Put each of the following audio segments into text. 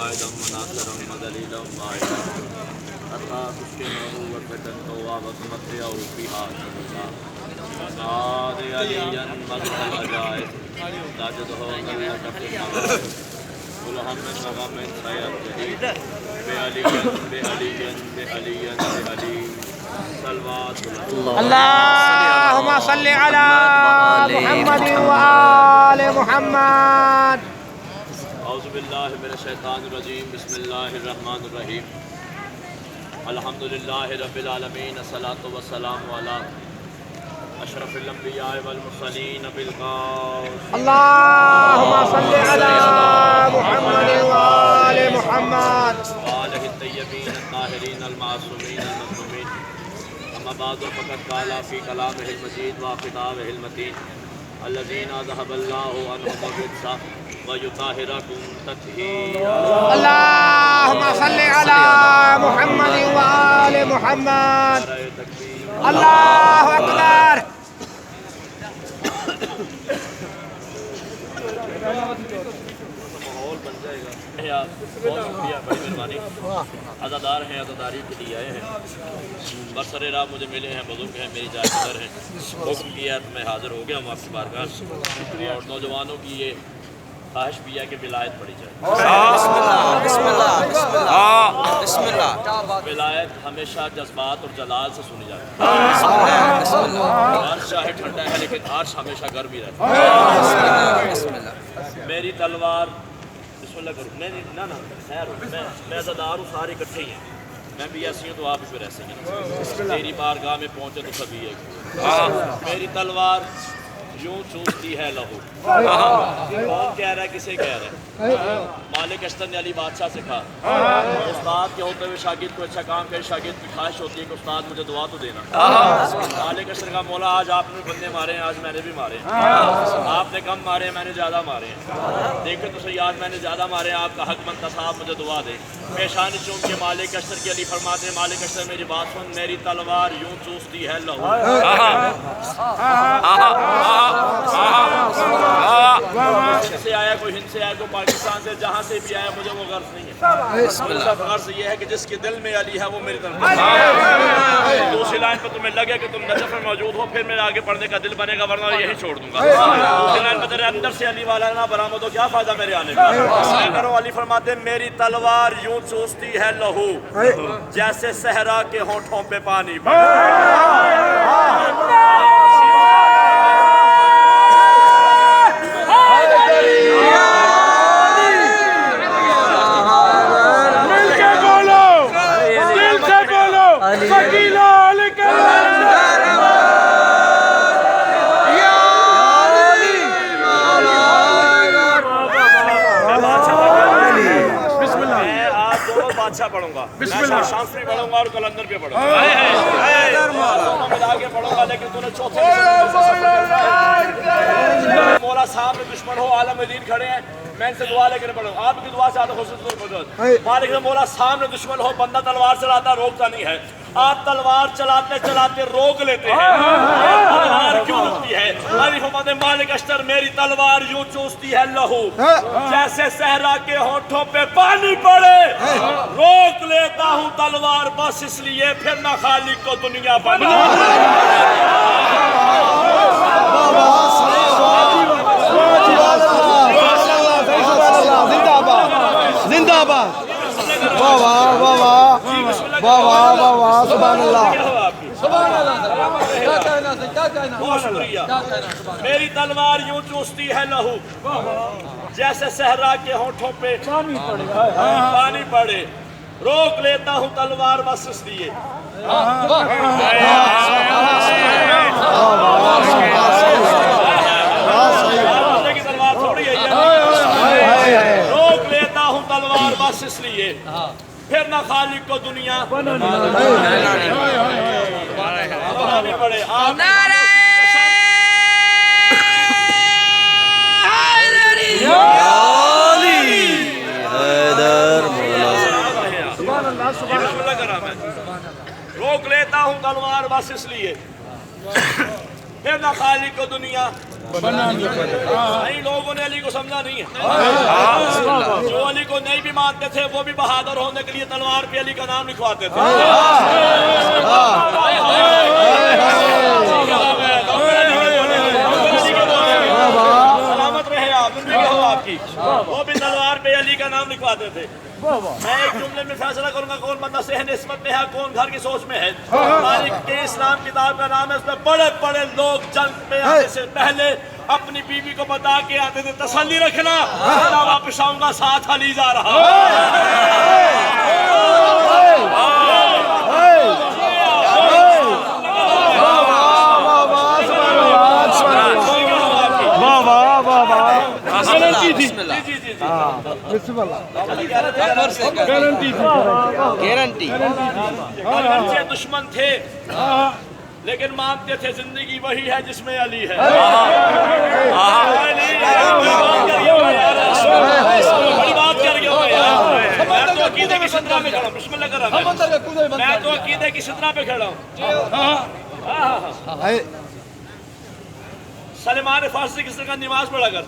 قائدا وناصرا وذليلا قائدا حتى تسكنه وفتن توابا تمتعه فيها جميلا نادي عليا مدح العجائز تجده غلك في المغارب كل هم وغم سينتهي بعلي صلوات اللهم صل على محمد وآل محمد. اعوذ باللہ من الشیطان الرجیم بسم اللہ الرحمن الرحیم الحمد للہ رب العالمین الصلاۃ والسلام علی اشرف الانبیاء والمرسلین بالقول اللهم صل على محمد وآل محمد وآلہ الطیبین الطاہرین المعصومین المظلومین اما بعد فقد قال فی کلامہ المجید وکتابہ المتین الذین ذهب اللہ عنہم الرجس ويطهركم تطهيرا. اللهم صل على محمد وآل محمد. اللہ اکبر. ماحول بن جائے گا. بہت شکریہ، بڑی مہربانی. عزادار ہیں، عزاداری کے لیے آئے ہیں. برسر راہ مجھے ملے ہیں، بزرگ ہیں، میری جائے قدر ہیں. حکم کیا تو میں حاضر ہو گیا ہوں آپ کی بارگاہ. اور نوجوانوں کی یہ خواہش بھی ہے کہ ولایت پڑھی جائے. بسم اللہ. ولایت ہمیشہ جذبات اور جلال سے سنی جاتی ہے. عرش چاہے ٹھنڈا ہے لیکن عرش ہمیشہ گرم ہی رہتا ہے. میری تلوار بسم اللہ کروں نہ خیر میں عزادار ہوں، سارے اکٹھے ہی ہیں. میں بھی ایسی ہوں تو آپ بھی پھر ایسے ہیں. تیری بارگاہ میں پہنچے تو سبھی ایک. میری تلوار یوں چوستی ہے لہو. کون کہہ رہا ہے، کسے کہہ رہا ہے؟ مالک اشتر نے علی بادشاہ سے کہا استاد کے ہوتے ہوئے شاگرد کو اچھا کام کرے. شاگرد کی خواہش ہوتی ہے کہ استاد مجھے دعا تو دینا. مالک اشتر کا مولا آج آپ نے بندے مارے ہیں، آج میں نے بھی مارے ہیں. آپ نے کم مارے ہیں، میں نے زیادہ مارے ہیں. دیکھیں تو صحیح، آج میں نے زیادہ مارے ہیں، آپ کا حق بنتا صاحب مجھے دعا دے. پیشانی چوم کے مالک اشتر کے علی فرماتے ہیں مالک اشتر میری بات سن، میری تلوار یوں چوستی ہے لہو. سے آیا کوئی ہند سے آیا کوئی پاکستان سے، جہاں سے بھی آیا مجھے وہ غرض نہیں ہے. صرف غرض یہ ہے کہ جس کے دل میں علی ہے وہ میری طرف. دوسری لائن پہ تمہیں لگے کہ تم نجف میں موجود ہو پھر میرے آگے پڑھنے کا دل بنے گا، ورنہ یہی چھوڑ دوں گا. دوسری لائن پہ تیرے اندر سے علی والا نہ برآمد ہو، کیا فائدہ میرے آنے کا. کرو علی فرماتے ہیں میری تلوار یوں چوستی ہے لہو جیسے صحرا کے ہونٹوں پہ پانی. اچھا پڑھوں گا، میں شامسری پڑھوں گا اور کلندر پہ پڑھوں گا. ملا کے پڑھوں گا لیکن تُو نے چوتھے مولا صاحب میں دشمن ہو، عالم دین کھڑے ہیں، میں ان سے دعا لے کر پڑھوں. آپ کی دعا سے آدھا خصوص مالک نے مولا سامنے دشمن ہو، بندہ تلوار چلاتا روکتا نہیں ہے. آپ تلوار چلاتے چلاتے روک لیتے ہیں. تلوار کیوں رکتی ہے؟ علی فرماتے ہیں مالک اشتر میری تلوار یوں چوستی ہے لہو جیسے صحرا کے ہونٹوں پہ پانی پڑے. روک لیتا ہوں تلوار بس اس لیے پھر نہ خالق کو دنیا بنا. زندہ باد. واہ واہ واہ واہ واہ واہ واہ واہ سبحان اللہ. بہت شکریہ. میری تلوار یوں چوستی ہے لہو جیسے صحرا کے ہونٹوں پہ پانی پڑے. روک لیتا ہوں تلوار بس اس لیے. تلوار تھوڑی ہے، روک لیتا ہوں تلوار بس اس لیے پھر نہ خالق کو دنیا بنانی پڑے. آپ روک لیتا ہوں تلوار بس اس لیے پھر نہ خالق کو دنیا کئی لوگوں نے علی کو سمجھا نہیں ہے. جو علی کو نہیں بھی مانتے تھے وہ بھی بہادر ہونے کے لیے تلوار پہ علی کا نام لکھواتے تھے. سلامت رہے آپ, زندگی ہو آپ کی. وہ بھی تلوار پہ علی کا نام لکھواتے تھے. میں ایک جملے میں فیصلہ کروں گا کون بندہ صحیح نسبت میں ہے, کون گھر کی سوچ میں ہے. تاریخ کے اسلام کتاب کا نام ہے, اس میں بڑے بڑے لوگ جنگ پہ آنے سے پہلے اپنی بیوی کو بتا کے آتے تھے تسلی رکھنا میں واپس آؤں گا, ساتھ علی جا رہا. گارنٹی اگرچہ دشمن تھے لیکن مانتے تھے زندگی وہی ہے جس میں علی ہے. بڑی بات کر گیا میں تو عقیدے کی شطرح پہ کھڑا ہوں. بسم اللہ کر رہا میں تو عقیدے کی شطرح پہ کھڑا ہوں. سلمان فارسی کس طرح نماز پڑھا کر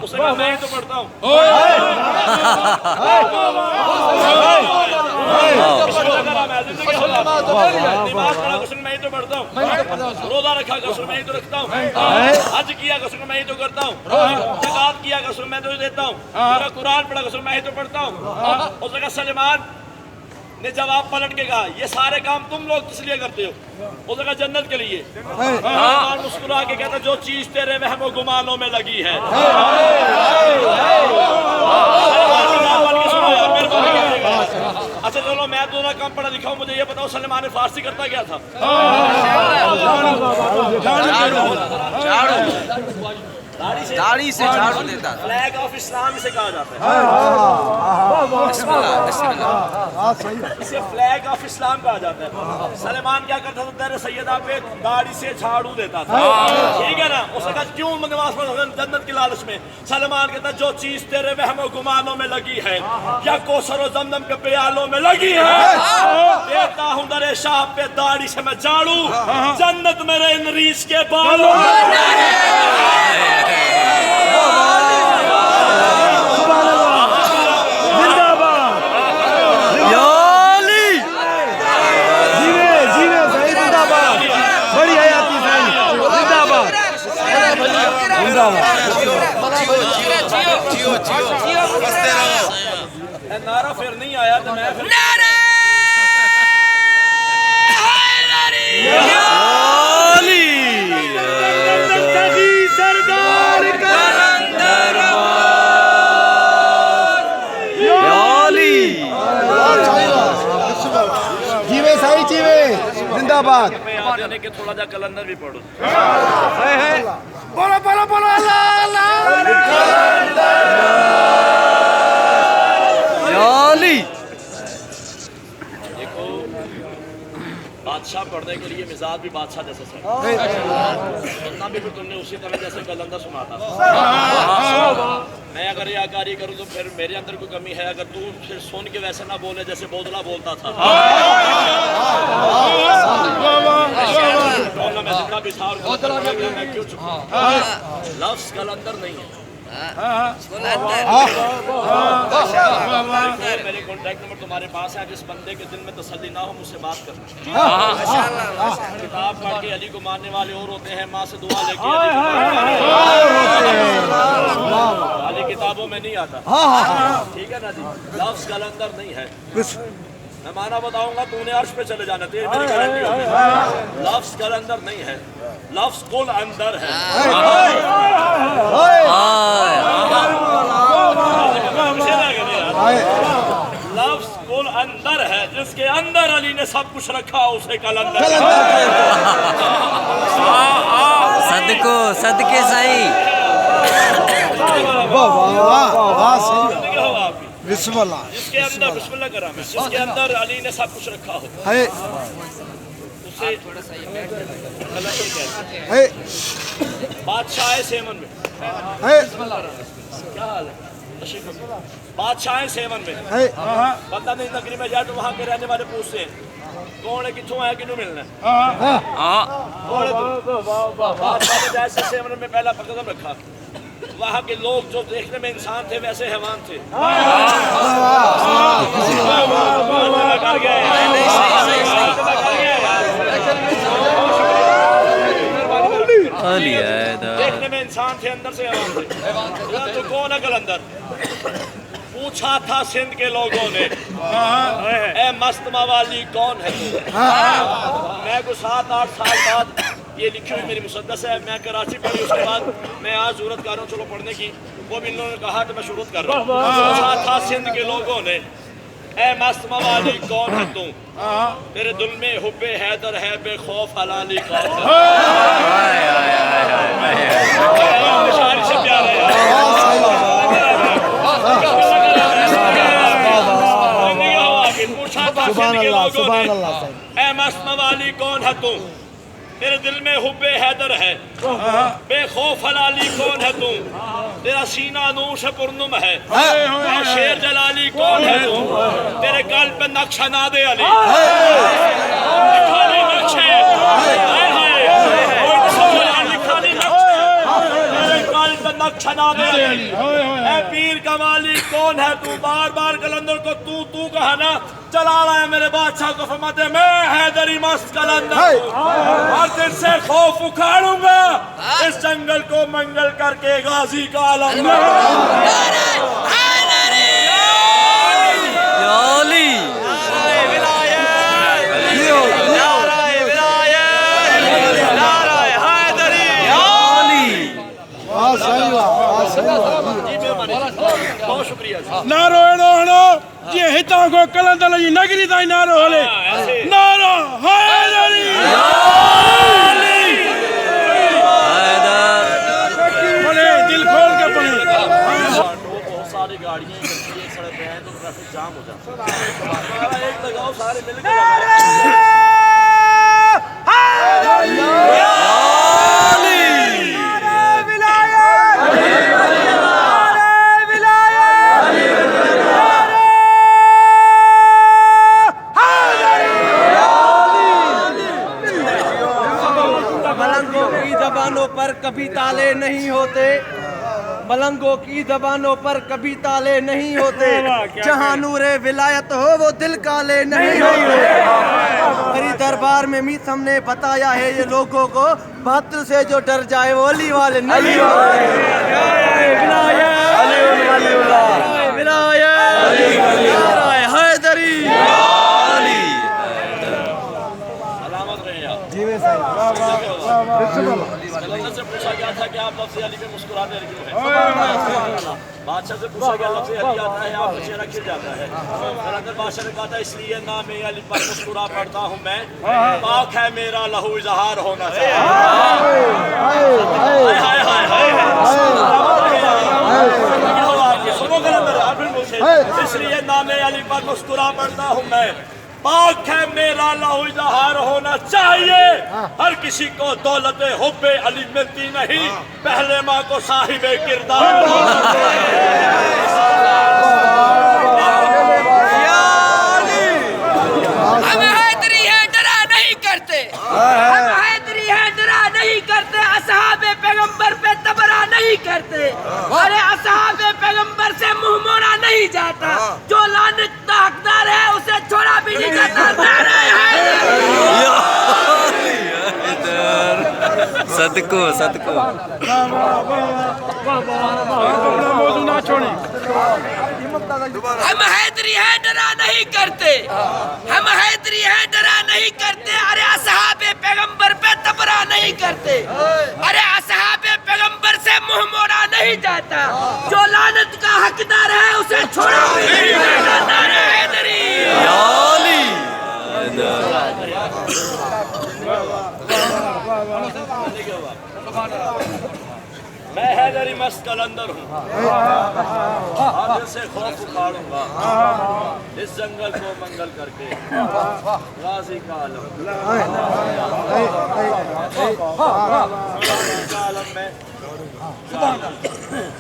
اسے کہا میں تو پڑھتا ہوں. نماز پڑھا کر میں تو پڑھتا ہوں. روزہ رکھا کر میں تو رکھتا ہوں. حج کیا کر میں تو کرتا ہوں. زکات کیا کر میں تو دیتا ہوں. قرآن پڑھا کر میں تو پڑھتا ہوں. اس نے کہا سلمان نے جواب پلٹ کے کہا یہ سارے کام تم لوگ کس لیے کرتے ہو؟ اس نے کہا جنت کے لیے. سلمان مسکرا کے کہتا جو چیز تیرے وہم و گمانوں میں لگی ہے. اچھا چلو میں تو نہ کم پڑھا لکھا ہوں, مجھے یہ بتاؤ سلمان فارسی کرتا کیا تھا؟ داڑھی سے جھاڑو دیتا. فلیگ آف اسلام اسے کہا جاتا ہے. بسم اللہ بسم اللہ. اسے فلیگ آف اسلام کہا جاتا ہے. سلمان کیا کرتا تھا؟ تیرے سیدہ پہ داڑھی سے جھاڑو دیتا تھا. ٹھیک ہے نا. اس نے کہا کیوں نماز پڑھتا جنت کی لالچ میں؟ سلمان کہتا جو چیز تیرے وہم و گمانوں میں لگی ہے یا کوثر و زمزم کے پیالوں میں لگی ہے دیتا ہوں در شاہ پہ داڑھی سے میں جھاڑو, جنت میرے ان ریس کے بالوں میں. نعرہ پھر نہیں آیا تو میں پھر زندہ باد. دینے کے تھوڑا جا کلندر بھی پڑھو. بولو بولو بولو اللہ اللہ. دیکھو بادشاہ پڑھنے کے لیے مزاج بھی بادشاہ جیسا سر سننا بھی تم نے اسی طرح جیسے کلندر سنا تھا. میں اگر یہ آکاری کروں تو پھر میرے اندر کوئی کمی ہے. اگر تو پھر سن کے ویسے نہ بولے جیسے بودلا بولتا تھا. میں زندہ بھی تھا اور میں کیوں چکا. لفظ کلندر نہیں ہے. میرے کانٹیکٹ نمبر تمہارے پاس ہے. جس بندے کے دل میں تسلی نہ ہو مجھ سے بات کرنا. کتاب پڑھ کے علی کو ماننے والے اور ہوتے ہیں, ماں سے دعا لے کے علی کتابوں میں نہیں آتا. ٹھیک ہے نا جی. لفظ کلندر نہیں ہے. میں مانا بتاؤں گا تو نے عرش پہ چلے جانا تیری میری گارنٹی ہوگی. لفظ کلندر نہیں ہے, لفظ کل اندر ہے. لفظ کل اندر ہے. جس کے اندر علی نے سب کچھ رکھا اسے کلندر. صدقے صحیح. بسم اللہ. جس کے اندر بسم اللہ کرام ہے, جس کے اندر علی نے سب کچھ رکھا ہو اسے بادشاہ سیمن میں. کیا حال ہے؟ بادشاہ سیمن میں بندہ نہیں نگری میں جائے تو وہاں کے رہنے والے پوچھتے ہیں کون ہے کتوں ہے کنوں ملنا ہے ہاں کون ہے تو بادشاہ نے جیسے سیمرن میں پہلا قدم رکھا وہاں کے لوگ جو دیکھنے میں انسان تھے ویسے حیوان تھے دیکھنے میں انسان تھے اندر سے حیوان تھے تو کون ہے کلندر پوچھا تھا سندھ کے لوگوں نے اے مست موالی کون ہے تو میں کو 7-8 سال بعد یہ لکھی ہوئی میری مسدس ہے میں کراچی پڑھی اس کے بعد میں آج ضرورت کر رہا ہوں چلو پڑھنے کی وہ بھی انہوں نے کہا تو میں شروع کر رہا ہوں پوچھا تھا سندھ کے لوگوں نے اے مست موالی کون ہے تو تیرے دل میں حب حیدر ہے بے خوف حلالی کون ہے شاعری سے پیار ہے سبحان اللہ سبحان اللہ اے مست موالی کون ہے تو تیرے دل میں حب حیدر ہے بے خوف حلالی کون ہے تو تیرا سینہ نوش پرنم ہے شیر جلالی کون ہے تو تیرے قلب پہ نقشہ ناد علی لکھالی نقش ہے لکھالی نقش ہے تیرے قلب پہ نقشہ ناد علی اے پیر کمالی کون ہے تو بار بار کلندر کو تو کہا نا چلا رہا ہے میرے بادشاہ کو فرماتے میں حیدری مست کلندر ہوں اور دل سے خوف اکھاڑوں گا اس جنگل کو منگل کر کے غازی کا عالم بہت شکریہ نارو جی ہتاں کو کلندر جی نگری تائیں نارو ہلے نارو حیدری پڑھے دل کھول کے پڑھے بہت ساری گاڑیاں ایک سڑک پہ ہیں تو ٹریفک جام ہو جاتا ہے ایک لگاؤ سارے مل کے کبھی تالے نہیں ہوتے ملنگوں کی زبانوں پر کبھی تالے نہیں ہوتے جہاں نور ولایت ہو وہ دل کالے نہیں ہوتے میری دربار میں میثم نے بتایا ہے یہ لوگوں کو باطل سے جو ڈر جائے وہ علی والے نہیں ہوتے ولایت حیدری کلندر سے پوچھا گیا تھا کہ آپ لفظ علی پہ مسکراتے کیوں ہیں بادشاہ سے پوچھا گیا لفظ علی آتا ہے آپ کا چہرہ کھل جاتا ہے کلندر بادشاہ نے کہا تھا اس لیے نام علی پر مسکرا پڑتا ہوں میں پاک ہے میرا لہو اظہار ہونا چاہیے سنو کلندر اس لیے نام علی پر مسکرا پڑتا ہوں میں پاک ہے میرا لہو اظہار ہونا چاہیے ہر کسی کو دولت حب علی ملتی نہیں پہلے ماں کو صاحب کردار ہونا چاہیے ہم حیدری ہیں ڈرا نہیں کرتے ہم حیدری ہیں ڈرا نہیں کرتے اصحاب پیغمبر پہ تبرا نہیں کرتے ارے اصحاب پیغمبر سے منہ موڑا نہیں جاتا جو لعنت کا حقدار ہے اسے چھوڑا بھی نہیں جاتا صدقو موضوع نہ چھوڑیں ہم حیدری ہیں ڈرا نہیں کرتے ہم حیدری ہیں ڈرا نہیں کرتے ارے اصحاب پیغمبر پہ تبرا نہیں کرتے ارے اصحاب پیغمبر سے منہ موڑا نہیں جاتا جو لعنت کا حقدار ہے اسے چھوڑا بھی نہیں جاتا حیدری میں حیدری مست کلندر ہوں اور دل سے خوف اکھاڑوں گا اس جنگل کو منگل کر کے غازی کا عالم غازی کا عالم میں